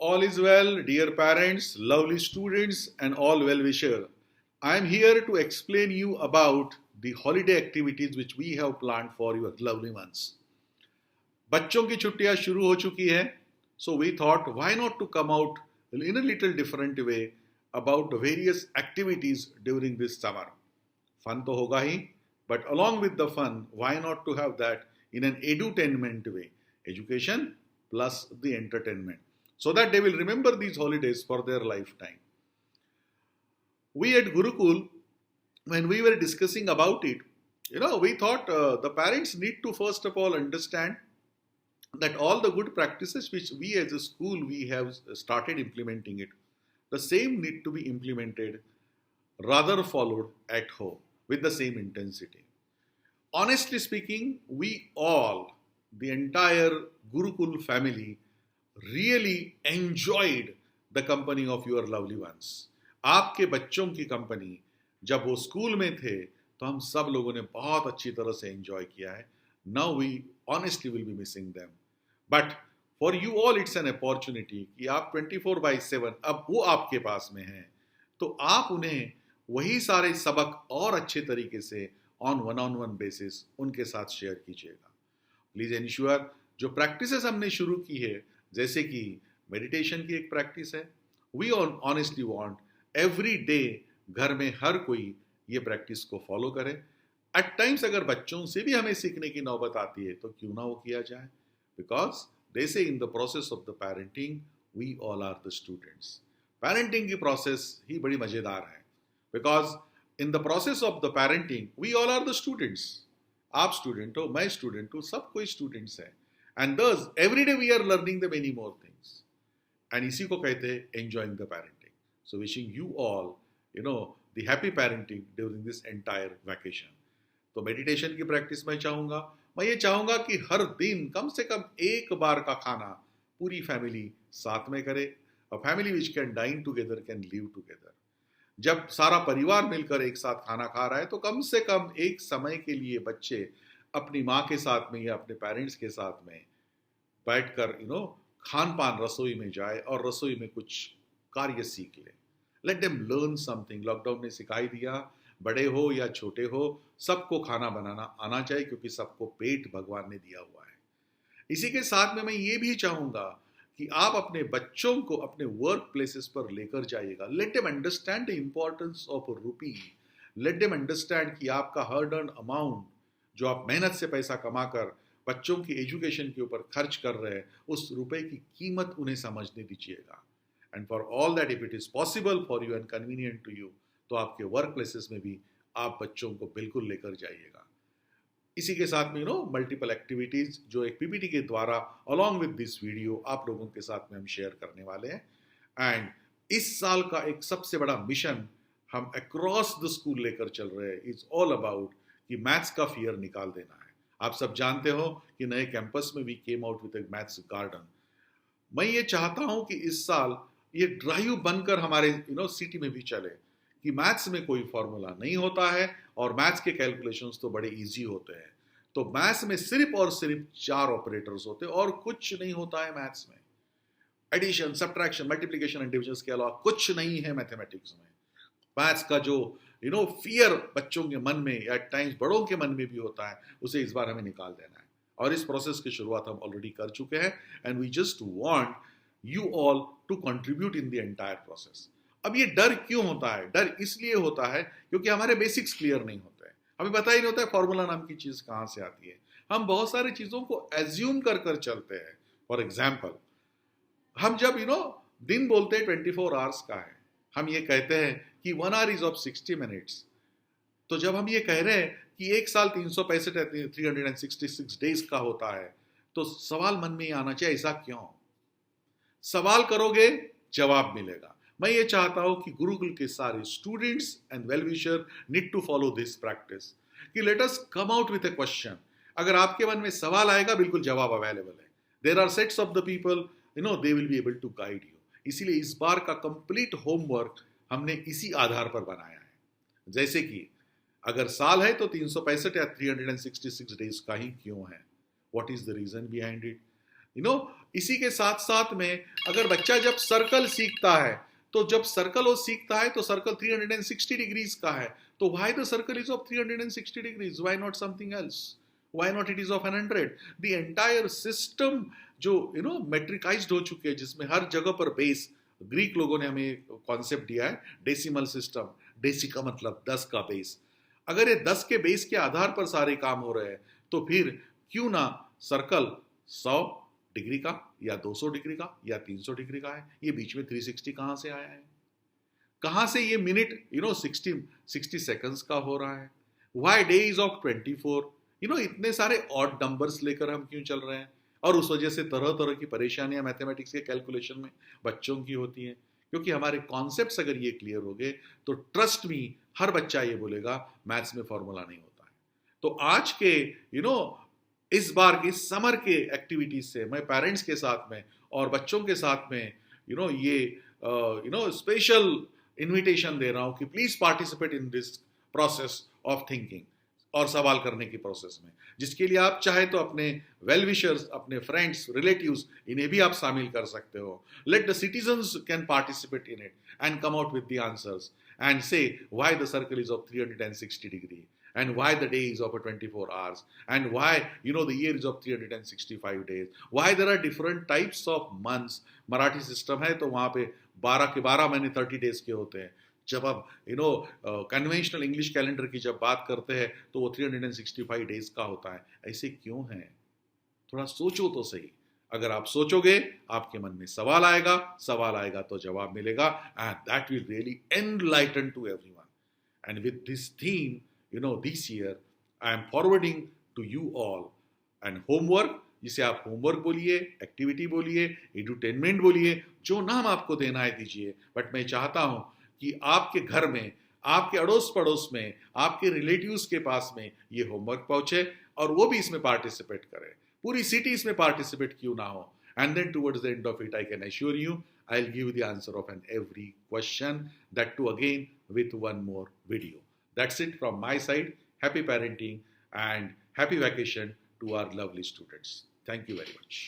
All is well, dear parents, lovely students, and all well-wisher. I am here to explain you about the holiday activities which we have planned for your lovely ones. बच्चों की छुट्टियां शुरू हो चुकी है, so we thought why not to come out in a little different way about the various activities during this summer. Fun तो होगा ही, but along with the fun, why not to have that in an edutainment way, education plus the entertainment, so that they will remember these holidays for their lifetime. We at Gurukul, when we were discussing about it, we thought the parents need to first of all understand that all the good practices which we as a school we have started implementing it, the same need to be implemented, rather followed at home with the same intensity. Honestly speaking, we all, the entire Gurukul family, really enjoyed the company of your lovely ones. आपके बच्चों की company जब वो school में थे तो हम सब लोगों ने बहुत अच्छी तरह से एंजॉय किया है. Now we honestly will be missing them, but for you all it's an opportunity कि आप 24/7 अब वो आपके पास में हैं, तो आप उन्हें वही सारे सबक और अच्छे तरीके से ऑन वन बेसिस उनके साथ शेयर कीजिएगा. प्लीज एंश्योर जो प्रैक्टिसेस हमने शुरू की है, जैसे कि मेडिटेशन की एक प्रैक्टिस है, we honestly want every day घर में हर कोई ये प्रैक्टिस को फॉलो करे. एट टाइम्स अगर बच्चों से भी हमें सीखने की नौबत आती है तो क्यों ना वो किया जाए, because they say in the process of the parenting we all are the students. Parenting की प्रोसेस ही बड़ी मजेदार है, because in the process of the parenting we all are the students. आप स्टूडेंट हो, मैं स्टूडेंट हूँ, सब कोई स्टूडेंट्स है, and thus every day we are learning the many more things, and इसी को कहते हैं enjoying the parenting. So wishing you all the happy parenting during this entire vacation. तो मेडिटेशन की प्रैक्टिस मैं ये चाहूंगा कि हर दिन कम से कम एक बार का खाना पूरी फैमिली साथ में करे. A family which can dine together can live together. जब सारा परिवार मिलकर एक साथ खाना खा रहा है तो कम से कम एक समय के लिए बच्चे अपनी माँ के साथ में या अपने पेरेंट्स के साथ में बैठकर खान पान रसोई में जाए और रसोई में कुछ कार्य सीख ले. Let them learn something. Lockdown ने सिखाई दिया, बड़े हो या छोटे हो सबको खाना बनाना आना चाहिए, क्योंकि सबको पेट भगवान ने दिया हुआ है. इसी के साथ में मैं ये भी चाहूंगा कि आप अपने बच्चों को अपने वर्क प्लेसेस पर लेकर जाइएगा. Let them understand the importance of रूपी. लेट देम अंडरस्टैंड कि आपका हार्ड अर्न अमाउंट जो आप मेहनत से पैसा कमाकर बच्चों की एजुकेशन के ऊपर खर्च कर रहे हैं, उस रुपए की कीमत उन्हें समझने दीजिएगा. And for all that, if it is possible for you and convenient to you, तो आपके वर्क प्लेसेस में भी आप बच्चों को बिल्कुल लेकर जाइएगा. इसी के साथ में मल्टीपल एक्टिविटीज जो एक पीपीटी के द्वारा अलॉन्ग विद दिस वीडियो आप लोगों के साथ में हम शेयर करने वाले हैं. एंड इस साल का एक सबसे बड़ा मिशन हम अक्रॉस द स्कूल लेकर चल रहे हैं. इट्स ऑल अबाउट कि मैथ्स का फियर निकाल देना है. आप सब जानते हो कि नए कैंपस में we came out with a maths garden. मैं ये चाहता हूं कि इस साल ये ड्राइव बनकर हमारे सिटी में भी चले कि मैथ्स में कोई फॉर्मूला नहीं होता है और मैथ्स के कैलकुलेशंस तो बड़े इजी होते हैं. तो मैथ्स में सिर्फ और सिर्फ 4 ऑपरेटर्स होते हैं और कुछ नहीं होता है मैथ्स में. Addition, subtraction, multiplication and division के अलावा कुछ नहीं है मैथमेटिक्स में. मैथ्स का जो फियर बच्चों के मन में या एट टाइम्स बड़ों के मन में भी होता है, उसे इस बार हमें निकाल देना है. और इस प्रोसेस की शुरुआत हम ऑलरेडी कर चुके हैं, and we just want you all to contribute in the entire process. अब ये डर क्यों होता है? डर इसलिए होता है क्योंकि हमारे बेसिक्स क्लियर नहीं होते हैं. हमें पता ही नहीं होता है फॉर्मूला नाम की चीज कहां से आती है. हम बहुत सारी चीजों को एज्यूम कर चलते हैं. फॉर एग्जाम्पल, हम जब दिन बोलते हैं 24 आवर्स का है, हम ये कहते हैं कि 1 आवर इज ऑफ 60 मिनट्स. तो जब हम ये कह रहे हैं कि एक साल 365 डेज का होता है, तो सवाल मन में ये आना चाहिए, ऐसा क्यों? सवाल करोगे, जवाब मिलेगा. मैं ये चाहता हूं कि गुरुकुल के सारे students and well wisher need to follow this practice कि let us come out with a question. अगर आपके मन में सवाल आएगा, बिल्कुल जवाब अवेलेबल है. There are sets of the people, they will be able to guide you. इसीलिए इस बार का कंप्लीट होमवर्क हमने इसी आधार पर बनाया है. जैसे कि अगर साल है तो 365 या 366 डेज का ही क्यों है? What is the reason behind it? इसी के साथ साथ में अगर बच्चा जब सर्कल सीखता है, तो जब सर्कल वो सीखता है तो सर्कल 360 डिग्रीज का है, तो why the circle is of 360 degrees? Why not something else? Why not it is of 100? The entire system जो मेट्रिकाइज्ड हो चुके हैं, जिसमें हर जगह पर बेस, ग्रीक लोगों ने हमें कॉन्सेप्ट दिया है डेसिमल सिस्टम, डेसी का मतलब 10 का बेस। अगर ये 10 के बेस के आधार पर सारे काम हो रहे हैं, तो फिर क्यों ना सर्कल 100 डिग्री का या 200 डिग्री का या 300 डिग्री का है? ये बीच में 360 कहां से आया है? कहां से ये मिनट 60 सेकंड्स का हो रहा है? Why day is of 24? इतने सारे ऑड नंबर्स लेकर हम क्यों चल रहे हैं? और उस वजह से तरह तरह की परेशानियां मैथमेटिक्स के कैलकुलेशन में बच्चों की होती हैं, क्योंकि हमारे कॉन्सेप्ट्स अगर ये क्लियर हो गए तो ट्रस्ट मी, हर बच्चा ये बोलेगा मैथ्स में फॉर्मूला नहीं होता है। तो आज के इस बार की समर के एक्टिविटीज से मैं पेरेंट्स के साथ में और बच्चों के साथ में ये स्पेशल इनविटेशन दे रहा हूं कि please participate in this process of thinking और सवाल करने की प्रोसेस में, जिसके लिए आप चाहे तो अपने वेल विशर्स, अपने फ्रेंड्स, रिलेटिव्स, इन्हें भी आप शामिल कर सकते हो। Let the citizens can participate in it and come out with the answers and say why the circle is of 360 degree and why the day is of 24 hours and why the year is of 365 days, why there are different types of months। Marathi system है तो वहां पे 12 के 12 महीने 30 days के होते हैं। जब आप कन्वेंशनल इंग्लिश कैलेंडर की जब बात करते हैं तो वो 365 डेज का होता है। ऐसे क्यों है? थोड़ा सोचो तो सही। अगर आप सोचोगे, आपके मन में सवाल आएगा तो जवाब मिलेगा, and that will really enlighten to everyone. And with this theme, this year I am forwarding to you all and homework, जिसे आप होमवर्क बोलिए, एक्टिविटी बोलिए, एडुटेनमेंट बोलिए, जो नाम आपको देना है दीजिए। बट मैं चाहता हूं कि आपके घर में, आपके अड़ोस पड़ोस में, आपके रिलेटिव्स के पास में ये होमवर्क पहुंचे और वो भी इसमें पार्टिसिपेट करें। पूरी सिटी इसमें पार्टिसिपेट क्यों ना हो। And then towards the end of it I can assure you I'll give you the answer of every question, that too again with one more video. That's it from my side. Happy parenting and happy vacation to our lovely students. Thank you very much.